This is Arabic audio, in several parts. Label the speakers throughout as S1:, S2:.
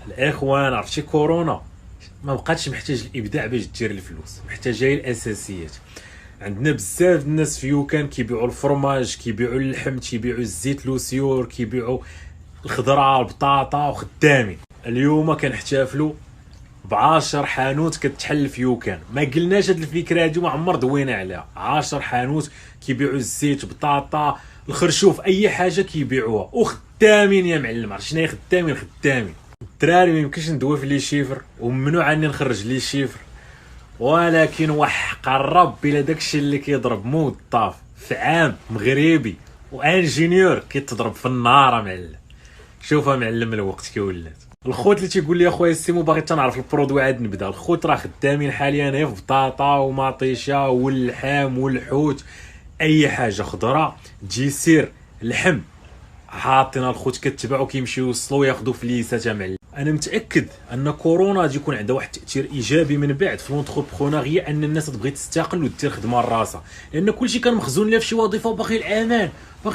S1: الاخوان عرفتي كورونا ما بقاتش محتاج الابداع باش دير الفلوس، محتاجه الاساسيات. عندنا بزاف الناس في يوكان كيبيعوا الفرماج، كيبيعوا اللحم، كيبيعوا الزيت لوسيور، كيبيعوا الخضره البطاطا وخدامين. اليوم كنحتفلوا ب10 حانوت كتحل في يوكان. ما قلناش هاد الفكره هادي ما عمر دوينا عليها. 10 حانوت كيبيعوا الزيت، بطاطا، الخرشوف، اي حاجه كيبيعوها وخدامين يا معلم. عرفت شنو هي خدامين؟ الدراري ما يمكنش ندوي في لي شيفر وممنوع اني نخرج لي شيفر، ولكن وحق الرب الى داكشي اللي كيضرب موظف في عام مغربي وانجينيور كيتضرب في النهار معلم. شوفها معلم الوقت كي ولات. الخوت اللي تيقول لي اخويا السيمو باغي تنعرف البرودوي عاد نبدا. الخوت راه خدامين حاليا غير في بطاطا ومطيشه واللحام والحوت، اي حاجه خضره تجي سير لحم حاطين الخوت كتباع وكيمشيو يوصلوا ياخذوا فليسات معلم. انا متاكد ان كورونا غادي يكون عندها واحد التاثير ايجابي من بعد في لونتربرونيا، ان الناس تبغي تستقل ودير خدمه لراسها، لان كلشي كان مخزون لها في شي وظيفه وباغي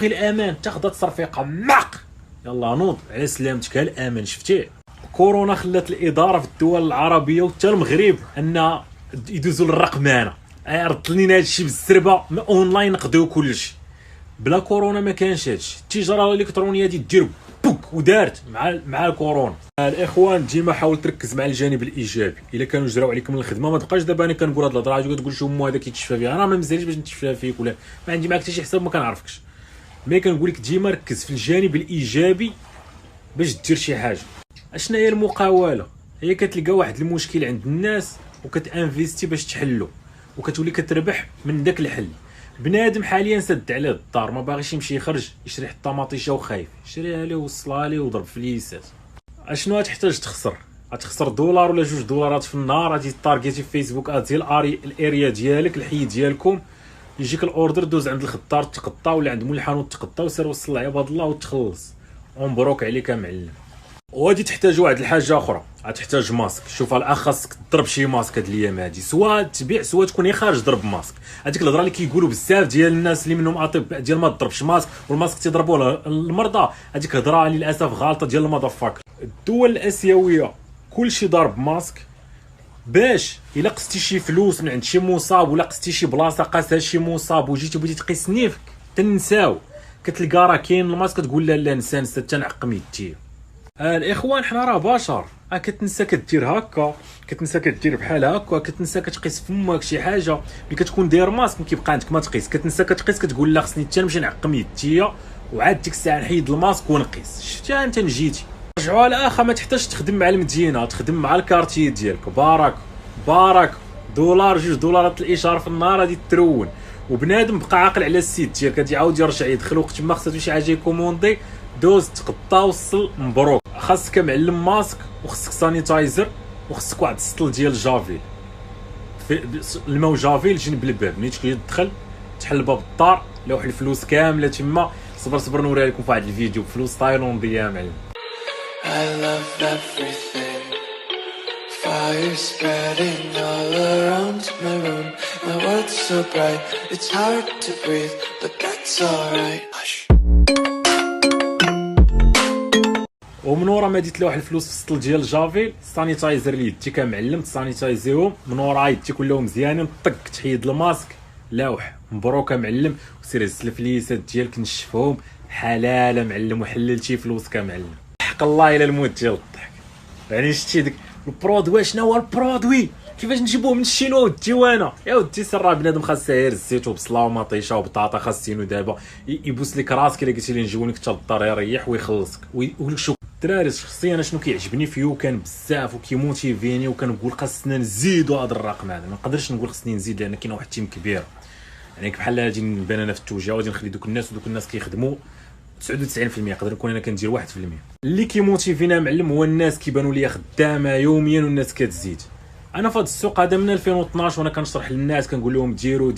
S1: الامان تاخذ تصرفيقه ماق. يلا نوض على سلامتك الامان. شفتيه كورونا خلات الاداره في الدول العربيه وحتى المغرب ان يدوزوا للرقمنه. عرضت لينا هادشي بالسربه اونلاين نقضيو كلشي. بلا كورونا ما كانش هادشي. التجاره الالكترونيه دي دير بوك ودارت مع الكورونا. الاخوان ديما حاول تركز مع الجانب الايجابي. الا كانوا جراو عليكم من الخدمه ما تبقاش دابا انا كنقول هاد الهضره وتقول شو مو هذا كيتشفى بها. انا ما مزاليش باش نتشفى فيك ولا ما عندي معاك حتى شي حساب، ما كنعرفكش. مي كنقول لك ديما ركز في الجانب الايجابي باش دير شي حاجه. اشنا هي المقاوله؟ هي كتلقى واحد المشكل عند الناس وكتانفيستي باش تحلو وكتولي كتربح من داك الحل. بنادم حاليا سد عليه الدار، ما باغيش يمشي يخرج يشري حتى مطيشه وخايف، شريها ليه وصلها ليه وضرب فليسات. اشنو غتحتاج تخسر؟ غتخسر دولار ولا $2 في النهار. غادي تارجيتي في فيسبوك ادي الاريا ديالك، الحي ديالكم، يجيك الاوردر دوز عند الخضار تقطع ولا عند مول الحانوت تقطع وسير وصل عباد الله وتخلص. ومبروك عليك يا معلم. وغادي تحتاج واحد الحاجه اخرى، غتحتاج ماسك. شوف الاخ خاصك تضرب شي ماسك هاد الايام هادي، سواء تبيع سواء تكون غير خارج ضرب ماسك. هذيك الهضره اللي كيقولوا بزاف ديال الناس اللي منهم اطباء ديال ما تضربش ماسك والماسك تيضربوه المرضى، هذيك هضره للاسف غلطه ديال المضفاكر. الدول الاسيويه كلشي ضارب ماسك باش الا قستي شي فلوس من عند شي مصاب ولا قستي شي بلاصه قاسها شي مصاب وجيتي بغيتي تقيس نيفك تنساو، كتلقى راه كاين الماسك تقول لا نسى تنعقم يدي. الاخوان حنا راه بشر، كتنسى كدير هكا، كتنسى كدير بحال هكا، كتنسى كتقيس فمك شي حاجه. ملي كتكون داير ماسك كيبقى عندك ما تقيس، كتنسى كتقيس كتقول لا خصني حتى نمشي نعقم يدي وعاد ديك الساعه نحيد الماسك ونقيس. شفتي انت نجيتي رجعوا على اخا ما تحتاجش تخدم مع المدينه، تخدم مع الكارتي ديالك. بارك $2 الاشاره في النهار غادي ترون. وبنادم بقى عاقل على السيت ديالك غادي يعاود يرجع يدخل وقت ما خصاتو شي حاجه يكوموندي دوز تقطع وصل مبروك. خاصك معلم ماسك وخصك سانيتايزر وخصك واحد السطل ديال جافيل، الماء جافيل جنب الباب. ملي تجي تدخل تحل باب الدار لوح الفلوس كامله تما. صبر نوريها لكم في واحد الفيديو فلوس تايلانديه يا معلم.
S2: I love everything. Fire spreading all around my room. My world's so bright, it's hard to breathe, but that's alright. Hush.
S1: ومن ورا ما ديت لوح الفلوس في السطل ديال جافيل، سانيتايزر اللي يديك معلم تسانيتايزيهم من ورا يديك كلهم مزيانين. طق تحيد الماسك لوح مبروك معلم وسير هز الفليسات ديالك نشفهم حلال معلم وحللتي فلوسك معلم. حق الله الى الموت ديال الضحك. يعني شتي ديك البرودوي. شنو هو البرودوي؟ كيفاش نجيبوه من الشينوا والديوانه يا ودي؟ سر بنادم خاص غير الزيت وبصله ومطيشه وبطاطا خاصينو دابا يبوس لك راسك الا قلتي لي نجيو لك حتى للدار يريح ويخلصك ويقول لك شوف الدراري. شخصيا شنو كيعجبني في يوكان بزاف وكيموتيفيني وكنقول خاصنا نزيدوا هذا الرقم هذا. ما نقدرش نقول خصني نزيد لان كاين واحد التيم كبير، يعني بحال غادي نبان انا في التوجه وغادي نخلي دوك الناس كيخدموا 99%. نقدر نكون انا كندير 1%. اللي كيموتيفينا معلم هو الناس كيبانوا ليا خدامه يوميا والناس كتزيد. انا في هذا السوق هذا من 2012 وانا كنشرح للناس كنقول لهم ديروا،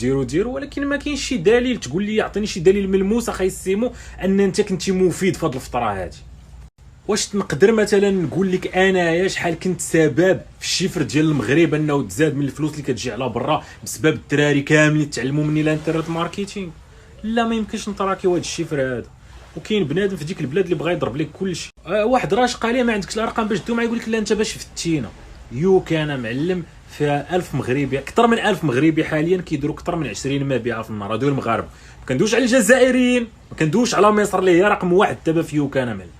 S1: ولكن ما كاينش شي دليل تقول لي يعطيني شي دليل ملموس اخي السيمو ان انت كنتي مفيد في هذه الفتره هذه. واش نقدر مثلا نقول لك انايا شحال كنت سبب في الشيفر ديال المغرب انه تزاد من الفلوس اللي كتجي على برا بسبب الدراري كاملين تعلموا مني الانترنت ماركتينغ؟ لا ما يمكنش نتراكيو هذا الشيفر هذا. وكاين بنادم في ديك البلاد اللي بغى يضرب لك كلشي. واحد راشق عليه ما عندكش الارقام باش دوما يقول لك لا انت باش فتينا. كان معلم فيها 1000 مغربي، اكثر من 1000 مغربي حاليا كيديروا اكثر من 20 مبيعه في النهار. هادو المغاربه، ما كندويش على الجزائريين، ما كندويش على مصر اللي هي رقم واحد دابا في كان معلم.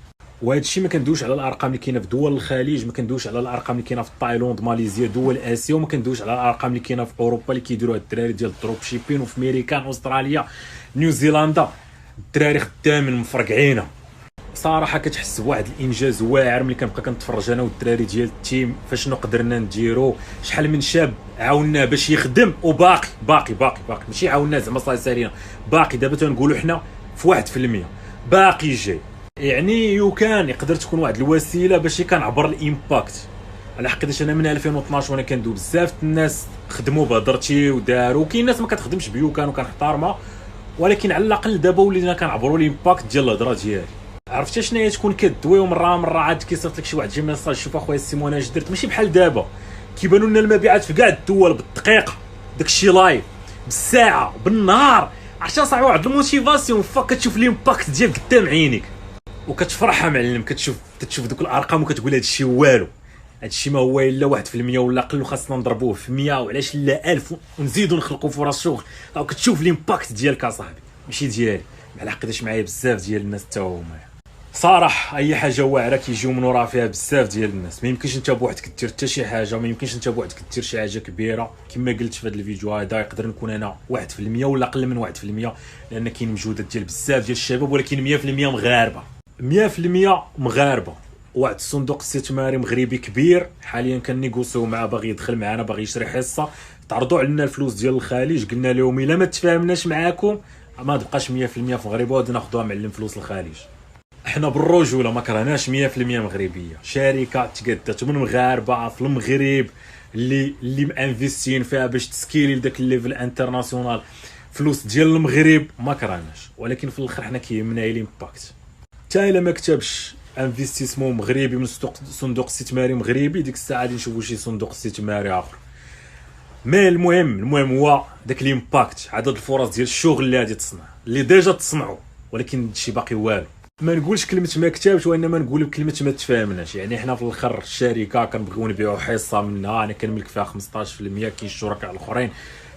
S1: وهذا الشيء ما كندويش على الارقام اللي كاينه في دول الخليج، ما كندويش على الارقام اللي كاينه في تايلاند، ماليزيا، دول اسيا، وما كندويش على الارقام اللي كاينه في اوروبا اللي كيديروها الدراري ديال الدروب شيبين، وفي امريكان، استراليا، نيوزيلندا، الدراري خدامين مفرقعينه. صراحه كتحس بواحد الانجاز واعر ملي كنبقى كنتفرج انا والدراري ديال التيم فاشنو قدرنا نديرو. شحال من شاب عاوناه باش يخدم وباقي باقي باقي باقي، ماشي عاوناه زعما صافي سالينا، باقي دابا تنقولوا حنا في 1% باقي جاي. يعني كان يقدر تكون واحد الوسيله باش كنعبر الامباكت. على حقيقه انا من 2012 وانا كندوي بزاف الناس خدموا بهضرتي وداروا، كاين ناس ما كتخدمش كان وكنحتارمها، ولكن على الاقل دابا ولينا كنعبروا الامباكت ديال الهضره ديالي. عرفتي شنو هي تكون كدوي ومره عاد كيصيفط لك شي واحد جي ميساج، شوف اخويا السيمون اش درت، ماشي بحال دابا كيبانوا لنا المبيعات في كاع الدول بالدقيقه، داكشي لايف بالساعه بالنهار. عرفتي صاحبي واحد الموتيفاسيون كتشوف الامباكت ديال قدام عينيك وكتفرح معلم. كتشوف دوك الارقام وكتقول هادشي والو، هادشي ما هو الا 1% ولا اقل، وخاصنا نضربوه في 100 وعلاش لا 1000 ونزيدوا نخلقوا فرص شغل. كتشوف الامباكت ديالك اصاحبي ماشي ديالي. بحال حقيقه معايا بزاف ديال الناس حتى هما صراحه اي حاجه واعره كيجيو من وراها فيها بزاف ديال الناس. ما يمكنش انت بوحدك دير حتى شي حاجه، ما يمكنش انت بوحدك دير شي حاجه كبيره. كما قلت في هذا الفيديو هذا يقدر نكون انا 1% ولا اقل من 1%، لان كاين مجهودات ديال بزاف ديال الشباب، ولكن 100% مغاربه، 100% مغاربه. واحد الصندوق استثماري مغربي كبير حاليا كنيغوسيو معاه، باغي يدخل معنا، باغي يشري حصه. تعرضوا علينا الفلوس ديال الخليج، قلنا لهم الا ما تفاهمناش معاكم ما تبقاش 100% في المغرب وغادي ناخذوها معلم فلوس الخليج. احنا بالرجوله ما كرهناش 100% مغربيه، شركه تقدت من مغاربه في المغرب اللي مانفيستين فيها باش تسكيلي لذاك الليفل انترناسيونال، فلوس ديال المغرب ما كرهناش. ولكن في الاخر حنا كيهمنا الامباكت. حتى الا ما كتبش انفستيسمون مغربي من صندوق استثماري مغربي، ديك الساعه غادي نشوفوا شي صندوق استثماري اخر. ما المهم هو داك الامباكت، عدد الفرص ديال الشغل اللي غادي تصنع، اللي ديجا تصنعوا، ولكن هادشي باقي والو. ما نقولش كلمه ما كتبش، وانما نقول كلمه ما تفاهمناش. يعني حنا في الاخر الشركه كنبغيو نبيعوا حصه منها، انا كنملك فيها 15%، كاين الشركاء الاخرين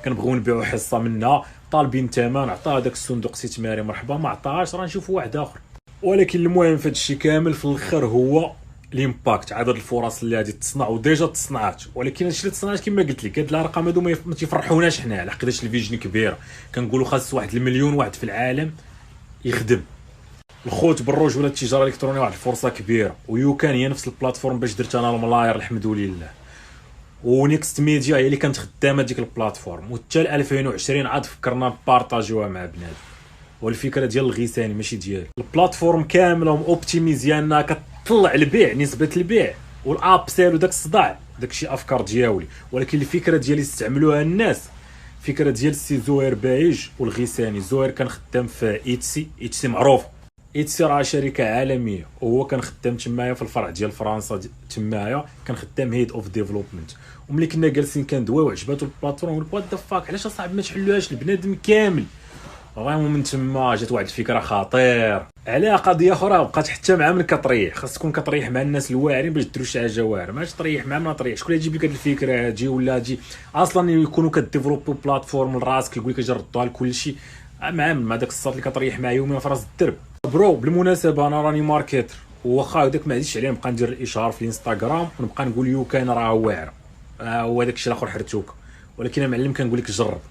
S1: كنبغيو نبيعوا حصه منها، طالبين ثمن، عطاه داك الصندوق الاستثماري مرحبا، ما عطاهاش راه نشوفوا واحد اخر. ولكن المهم في هادشي كامل في الاخر هو الامباكت، عدد الفرص اللي غادي تصنع وديجا تصنعات. ولكن هادشي اللي تصنعات كما قلت لك، هاد الارقام هادو ما تيفرحوناش حنا، على حقاش الفيجن كبيره. كنقولوا خاص واحد المليون واحد في العالم يخدم. الخوت بالرجوله التجاره الالكترونيه واحد الفرصه كبيره، كان هي نفس البلاتفورم باش درت انا الملاير الحمد لله. ونيكست ميديا هي اللي كانت خدامه ديك البلاتفورم، وحتى 2020 عاد فكرنا بارطاجيوها مع بنادم. والفكره ديال الغيساني ماشي ديالي. البلاتفورم كامله اوبتيميزيانا كتطلع البيع، نسبه البيع والاب سيل وداك الصداع، داكشي افكار ديالي. ولكن الفكره ديالي استعملوها الناس، فكره ديال السي زهير بايج والغيساني. زهير كان خدام في ايتسي معروف، ايتسي راه شركه عالميه، وهو كان خدام تمايا في الفرع ديال فرنسا تمايا، كان خدام هيد اوف ديفلوبمنت. وملي كنا جالسين كندويو عجباتو البلاتفورم، وات ذا فاك علاش اصاحبي ما تحلوهاش البنادم كامل. فريمون من تما جات واحد الفكره خطير. على قضيه اخرى بقات حتى مع من كطريح، خاص تكون كطريح مع الناس الواعرين باش ديروا شي حاجه واعره. ماش طريح مع ما طريح، شكون اللي يجيب لك هذه الفكره هادي ولا هادي اصلا يكونوا كديفلوبو بلاتفورم لراسك، يقول لك اجي ردوها لكل شيء مع داك الصاط اللي كطريح مع يومين في راس الدرب. برو بالمناسبه انا راني ماركتر، واخا هذاك ما عادش عليه نبقى ندير الاشهار في الانستغرام ونبقى نقول كان راه واعر، هو داك الشيء الاخر حرتوك. ولكن انا معلم كنقول لك جرب،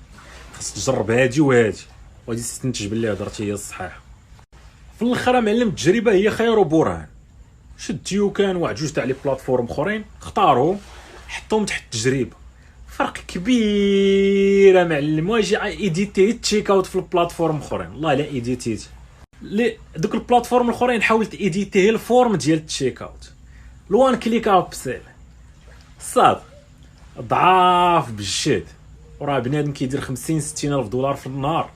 S1: خاص تجرب هادي وهادي وغادي تستنتج باللي هضرتي هي الصحيحه. في الاخر معلم التجربه هي خير برهان. شد كان واحد جوج تاع لي بلاتفورم اخرين، اختارهم حطهم تحت التجربه، فرق كبير معلم. واجي ايديتي تشيك اوت في البلاتفورم اخرين، والله لا ايديتيت لي دوك البلاتفورم الاخرين. حاولت ايديتي الفورم ديال التشيك اوت، لوان كليك اب سيل صاد ضعاف بالجد. وراه بنادم كيدير 50 60 الف دولار في النهار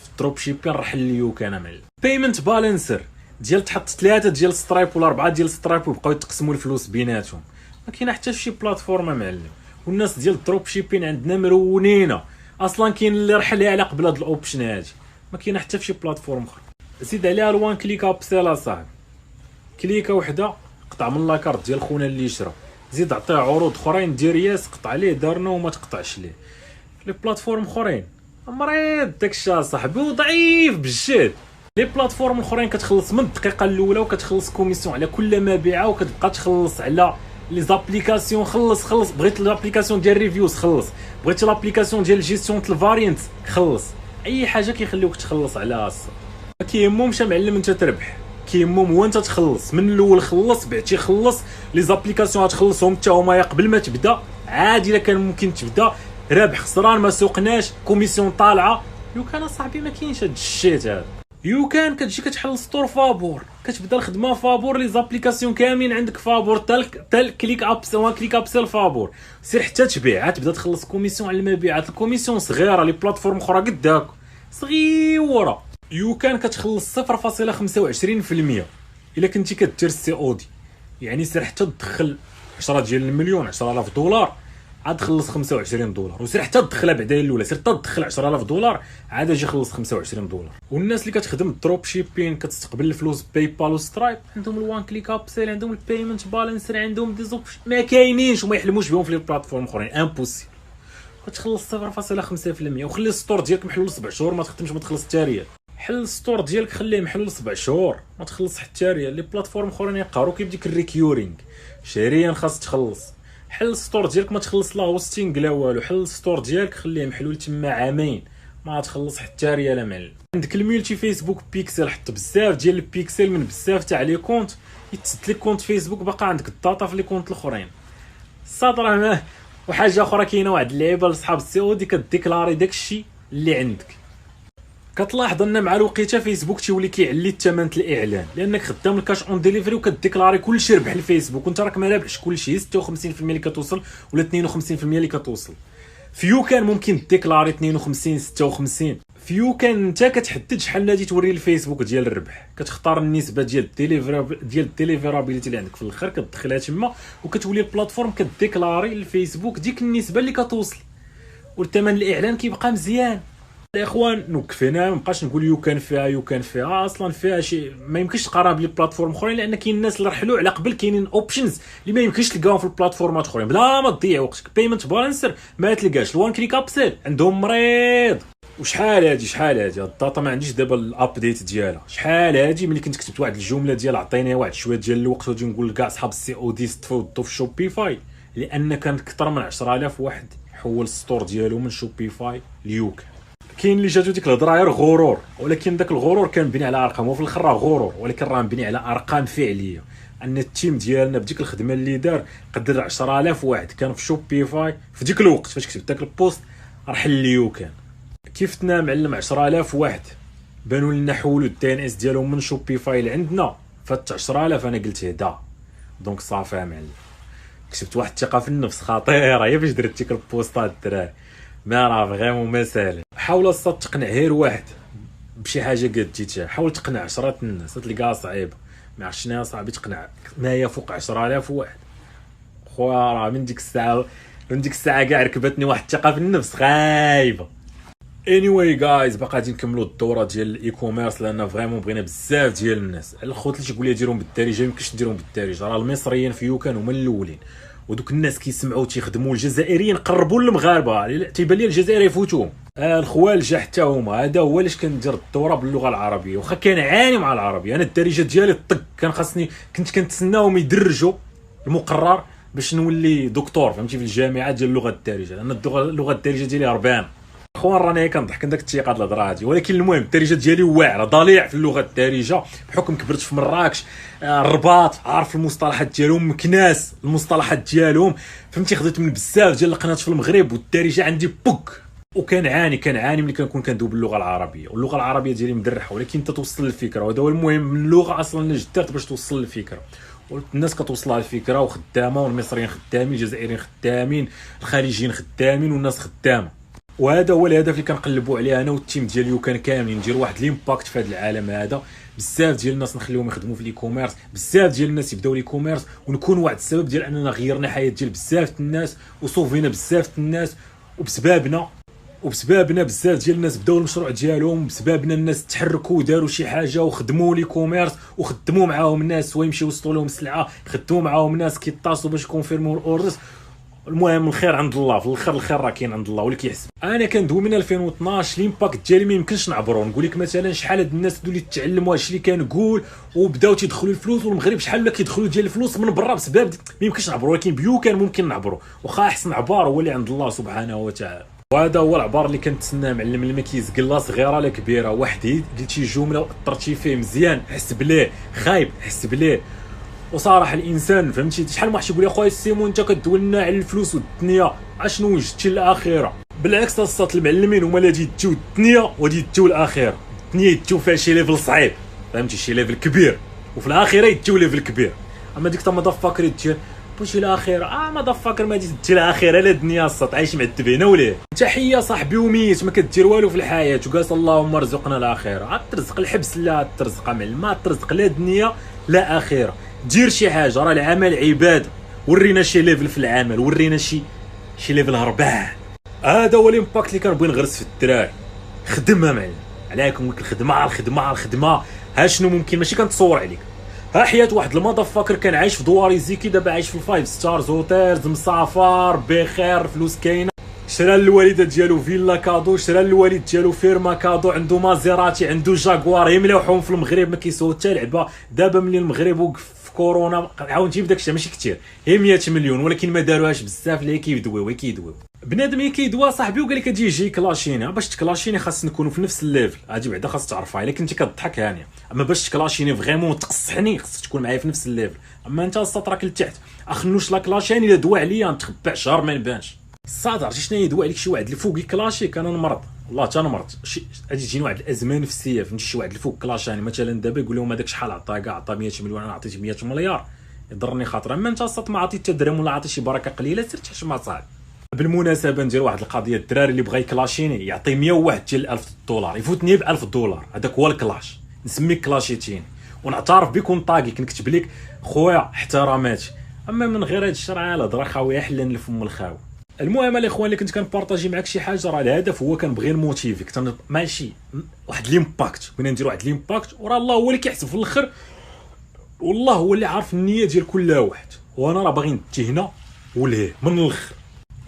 S1: في الدروب شيبين، رحل ليو كان معلم. بيمنت بالانسر ديال تحط 3 ديال سترايب ولا 4 ديال سترايب ويبقاو يتقسموا الفلوس بيناتهم. ما كاينه حتى شي بلاتفورم معلم. والناس ديال الدروب شيبين عندنا مرونينه اصلا، كاين اللي رحلها على قبل هاد الاوبشن هادي، ما كاينه حتى في شي بلاتفورم اخرى. زيد عليها الوان كليك ابسيل اصاحبي، كليكه وحده قطع من لاكارت ديال خونا اللي شرا، زيد عطيه عروض اخرين دير ياس قطع ليه دارنا وما تقطعش ليه. لي بلاتفورم اخرين مريض داكشي اصاحبي وضعيف بالجد. لي بلاتفورم الاخرين كتخلص من الدقيقه الاولى وكتخلص كوميسيون على كل مبيعه، وكتبقى تخلص على لي زابليكاسيون. خلص بغيت لابليكاسيون ديال ريفيوز خلص، بغيتي لابليكاسيون ديال جيستيون تاع الفاريانت خلص، اي حاجه كيخليوك تخلص عليها الصا. ما كيهمهمش معلم انت تربح، كيهمهم هو انت تخلص من الاول. خلص بعتي خلص لي زابليكاسيون غتخلصهم حتى هما قبل ما تبدا عادي. الا كان ممكن تبدا رابح خسران ما سوقناش كوميسيون طالعه. يو كان صاحبي ما كاينش هاد الشيت هذا. يو كان كتجي كتحل ستور فابور، كتبدا الخدمه فابور، لي زابليكاسيون كاملين عندك فابور تال كليك اب سوا كليك اب سيل فابور. سير حتى تبيع تبدا تخلص كوميسيون على المبيعات. الكوميسيون صغيره، لي بلاتفورم اخرى قداك صغيره. يو كان كتخلص 0.25% الا كنتي كدير السي او دي، يعني سير حتى تدخل 10 ديال المليون 10000 دولار عاد تخلص 25 دولار، وسير حتى تدخلها بعدا الاولى، سير حتى تدخل 10000 دولار عاد اجي خلص 25 دولار. والناس اللي كتخدم الدروب شيبين كتستقبل الفلوس باي بال وسترايب عندهم الوان كليك اب سيل، عندهم البيمنت بالانسر، عندهم دي زوبشن ما كاينينش وما يحلموش بهم في لي بلاتفورم اخرين امبوسيبل. كتخلص 0.5% وخلي الستور ديالك محلول 7 شهور ما تخدمش ما تخلص حتى ريال. حل الستور ديالك خليه محلول 7 شهور ما تخلص حتى ريال. لي بلاتفورم اخرين يقهروك بديك الريكيورينغ شهريا خاص تخلص. حل الستور ديالك ما تخلص لا هوستينغ لا والو، حل الستور ديالك خليه محلول تما عامين ما تخلص حتى ريال معلم. عندك الميلتي فيسبوك بيكسل، حط بزاف ديال البيكسل من بزاف تاع لي كونت يتسد لك كونت فيسبوك باقا عندك الداتا في لي كونت الاخرين. السطر ما وحاجه اخرى كاينه واحد اللعيبه لصحاب السي او دي كديكلاري داكشي اللي عندك. كتلاحظ ان مع الوقيته فيسبوك تيولي كيعلي الثمن الاعلان لانك خدام الكاش اون ديليفري وكديكلاري كلشي ربح لفيسبوك وانت راك ما رابحش كلشي. 56% اللي كتوصل ولا 52% اللي كتوصل. فيو كان ممكن ديكلاري 52 56. فيو كان انت كتحدد شحال غادي توري للفيسبوك ديال الربح، كتختار النسبه ديال الديليفرابيليتي اللي عندك في الاخر كتدخلها تما وكتولي البلاتفورم كديكلاري للفيسبوك ديك النسبه اللي كتوصل، والثمن الاعلان كيبقى مزيان. الاخوان نوقف هنا، ما بقاش نقول يو كان فيها اصلا فيها شي ما يمكنش تقارن بلي بلاتفورم اخرين، لان كاين الناس اللي رحلوا على قبل كاينين اوبشنز اللي ما يمكنش تلقاهم في البلاتفورمات اخرين بلا ما تضيع وقتك. بيمنت بالانسر ما تلقاش، الوان كليك ابسيل عندهم مريض. وشحال هادي الداتا ما عنديش دابا الابديت ديالها. شحال هادي ملي كنت كتبت واحد الجمله ديال عطيني واحد شويه ديال الوقت وغادي نقول لكاع اصحاب السي او دي استفدوا في شوبيفاي، لان كان اكثر من 10000 واحد حول الستور ديالو من شوبيفاي ليوك. كاين اللي جاتو ديك الهضره غير غرور، ولكن داك الغرور كان مبني على ارقام، وفي الاخر راه غرور ولكن راه مبني على ارقام فعليه. ان التيم ديالنا بديك الخدمه اللي دار قدر 10000 واحد كان في شوبيفاي في ديك الوقت فاش كتبت داك البوست راه حليو. كان كيفتنا معلم 10000 واحد بانوا لنا حولوا الدي ان اس ديالهم من شوبيفاي لعندنا فات 10000. انا قلت هدا دونك صافي معلم كسبت واحد الثقه في النفس خطيره هي فاش درت ديك البوستات الدراري. ما راه فريمون ما ساهل. حاول اصلا تقنع غير واحد بشي حاجه قديتها، حاول تقنع 10 الناس تلقاها صعيبه. ما عرفتش شنو صعيب تقنع ما يفوق 10000 واحد. خويا راه من ديك الساعه كاع ركبتني واحد الثقه في النفس خايبه. anyway guys باقا غادي نكملوا الدوره ديال الاي كوميرس لان فريمون بغينا بزاف ديال الناس. الخوت اللي تيقول لي ديرهم بالدارجه يمكنش نديرهم بالدارجه، راه المصريين في يوكان هما الاولين ودوك الناس كيسمعوا تيخدموا الجزائريين قربوا للمغاربه تيبان لي الجزائر يفوتوهم. الخوالجه حتى هما. هذا هو علاش كندير الدوره باللغه العربيه واخا كنعاني مع العربيه. انا الدارجه ديالي الطق كان خاصني كنت كنتسناهم يدرجوا المقرر باش نولي دكتور فهمتي في الجامعه ديال اللغه الدارجه، لان اللغه الدارجه ديالي هربان. اخوان راني كنضحك داك الثقه د الهضره هادي، ولكن المهم الدارجه ديالي واعره ضليع في اللغه الدارجه بحكم كبرت في مراكش الرباط عارف المصطلحات ديالهم مكناس المصطلحات ديالهم فهمتي. خديت من بزاف ديال القنوات في المغرب والدارجه عندي بوك وكنعاني ملي كنكون كندوي باللغه العربيه، واللغه العربيه ديالي مدرحه ولكن انت توصل للفكره وهذا هو المهم من اللغه اصلا اللي جدرت باش توصل للفكره. والناس كتوصلها الفكره وخدامه، والمصريين خدامين، الجزائريين خدامين، الخليجيين خدامين، والناس خدامه. وهذا هو الهدف اللي كنقلبوا عليه انا والتيم ديال يوكان كاملين، ندير واحد ليمباكت في هذا العالم هذا. بزاف ديال الناس نخليهم يخدموا في الاي كوميرس، بزاف ديال الناس يبداو الاي كوميرس، ونكون واحد السبب ديال اننا غيرنا حياه ديال بزاف الناس وصوفينا بزاف الناس، وبسببنا وبسببنا بزاف ديال الناس بداو المشروع ديالهم، بسببنا الناس تحركوا وداروا شي حاجه وخدموا لي كوميرس وخدموا معاهم الناس سوا يمشيو يوصلوا لهم السلعه، خدموا معاهم الناس كيتصلوا باش يكونفيرموا الاوردرز. المهم الخير عند الله، في الاخر الخير راه كاين عند الله، واللي كيحسب. انا كندوي من 2012 ليمباكت ديالي ما يمكنش نعبرو. نقول لك مثلا شحال هاد الناس اللي تعلموا هادشي اللي كنقول وبداو تيدخلوا الفلوس، والمغرب شحال ولا كيدخلوا ديال الفلوس من برا بسبب ما يمكنش نعبرو، ولكن بيو كان ممكن نعبرو، واخا احسن عبار هو اللي عند الله سبحانه وتعالى. وهذا هو العبار اللي كنتسناه معلم اللي ما كيزقل لا صغيره لا كبيره. واحد قلت شي جمله واثرتي فيه مزيان، حسب ليه خايب حسب ليه. وصراحه الانسان فهمتي شحال ما واحد يقول لي اخويا سيمون انت كدوي لنا على الفلوس والدنيا، اشنو وجدتي الاخره؟ بالعكس الصات المعلمين هما اللي غادي يديو الدنيا وغادي يديو الاخره. الدنيا يديو فيها شي ليفل صعيب فهمتي، شي ليفل كبير، وفي الاخره يديو ليفل كبير. اما ديك تا ما دافاكر يدير بوشي الاخره ما دافاكر ما تدي الاخره لا الدنيا الصات عايش معذب هنا وليه. تحيه صاحبي وميت ما كدير والو في الحياه وقالت اللهم ارزقنا الاخره. ترزق الحبس لا ترزق معلم، ما ترزق لا دنيا لا اخره. دير شي حاجه، راه العمل عباده. ورينا شي ليفل في العمل، ورينا شي ليفل هربان. هذا هو الامباكت اللي كنبغي نغرس في الدراري. خدمها معلم عليكم، الخدمه ها شنو ممكن، ماشي كنتصور عليك. ها حياه واحد المضافاكر كان عايش في دوار زيكي، دابا عايش في الفايف ستارز هوتيلز، مسافر بخير، فلوس كاينه. شرا للوالده ديالو فيلا كادو، شرا للوالد ديالو فيرما كادو، عنده مازيراتي، عنده جاكوار. يملاوحهم في المغرب ما كيسووا حتى لعبه. دابا ملي المغرب وقف في كورونا عاود نجيب داكشي ماشي كثير، هي 100 مليون، ولكن ما داروهاش بزاف. اللي كيدويو بنادم كيدوا صاحبي وقال لك اجي يجي كلاشيني. باش تكلاشيني خاص نكونوا في نفس الليفل، هادي بعدا خاص تعرفها. الا كنتي كضحك هانيه، اما باش تكلاشيني فريمون تقصحني خاصك تكون معايا في نفس الليفل. اما انت السطرك لتحت اخنوش لا كلاشيني الا دوا عليا نتخبع شهر ما نبانش. الصاد عرفتي شنو يدوا عليك؟ شي واحد اللي فوق كلاشيك انا نمرض والله حتى نمرض. غادي تجيني واحد الازمه نفسيه فهمتي. شي واحد اللي فوق كلاشاني مثلا دابا يقول لهم هذاك شحال عطا كاع عطا 100 مليون انا عطيت 100 مليار يضرني خاطر. اما انت الصاد ما عطيت حتى درهم ولا عطيت شي بركه قليله سير تحشم صاحبي. بالمناسبه ندير واحد القضيه، الدراري اللي بغا يكلاشيني يعطي 101 ديال $1000 يفوتني ب $1000. هذاك هو الكلاش، نسميك كلاشيتيني ونعترف بك ونطاقيك نكتب لك خويا احتراماتي. اما من غير هاد الشرع الهضره خاويه حلا الفم الخاوي. المهم الاخوان اللي كنت كنبارطاجي معاك شي حاجه، راه الهدف هو كنبغي نموتيفيك ماشي واحد ليمباكت. بغينا ندير واحد ليمباكت، وراه الله هو اللي كيحسب في الاخر، والله هو اللي عارف النيه ديال كل واحد. وانا راه باغي ندي هنا وليه من الاخر.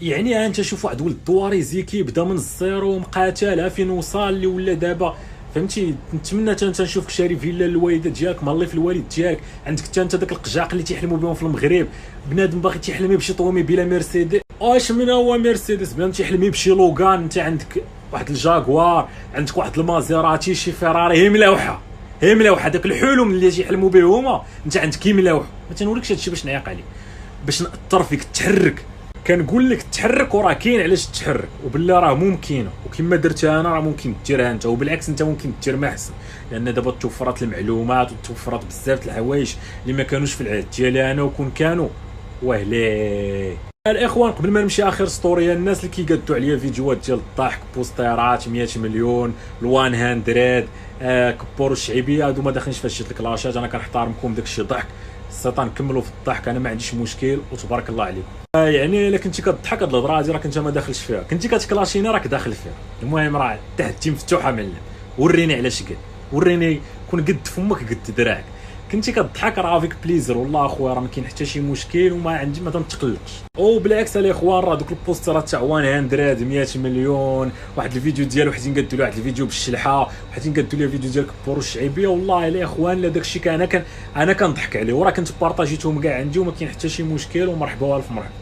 S1: يعني انت شوف واحد ولد دواريزي كيبدا من الزيرو مقاتل فين وصل اللي ولا دابا فهمتي. نتمنى انت نشوفك شاري فيلا للوالده ديالك، مالي في الوالد ديالك، عندك انت داك القجاق اللي تيحلموا بهم في المغرب. بنادم باغي تيحلم بشي طومي بلا مرسيدس. واش من هو مرسيدس؟ بنادم تيحلم بشي لوغان، انت عندك واحد الجاكوار، عندك واحد المازيراتي، شي فيراري. هي ملاوحه داك الحلم اللي تيحلموا به هما انت عندك. هي ملاوحه. ما تنوريكش هادشي باش نعيق عليك، باش ناثر فيك تحرك. كنقول لك تحرك وراه كاين علاش تحرك، وبالله راه ممكنه. وكما درتها انا راه ممكن ديرها انت، وبالعكس انت ممكن دير ما احسن، لان دابا توفرت المعلومات وتوفرت بزاف د الحوايج اللي ما كانوش في العهد ديالي انا، وكون كانوا وهلي. الاخوان قبل ما نمشي اخر ستوري، الناس اللي كيقادوا عليا فيديوهات ديال الضحك، بوستيرات 100 مليون، ال100 كبور الشعبيه، هادو ما داخلينش في هادشي الكلاشات. انا كنحترمكم داكشي ضحك السيطان، كملوا في الضحك انا ما عنديش مشكل وتبارك الله عليكم. يعني الا كنتي كضحك هاد الهضره هادي راك انت ما داخلش فيها، كنتي كتكلاشينا راك داخل فيها. المهم راه تحتي مفتوحه معلم، وريني علاش قد، وريني كون قد فمك قد دراعك. كنتي كضحك راه فيك بليزر والله اخويا، راه ما كاين حتى شي مشكل وما عندي ما تنتقلقش. وبالعكس الاخوان راه دوك البوسترات تاع 100 مليون، واحد الفيديو ديال وحدين قادوا له واحد الفيديو بالشلحه، وحدين قادوا له فيديو ديال كبور الشعبيه. والله الاخوان لا داكشي انا كنضحك عليه، وراه كنت بارطاجيتهم كاع عندي وما كاين حتى شي مشكل. ومرحبا والف مرحبا.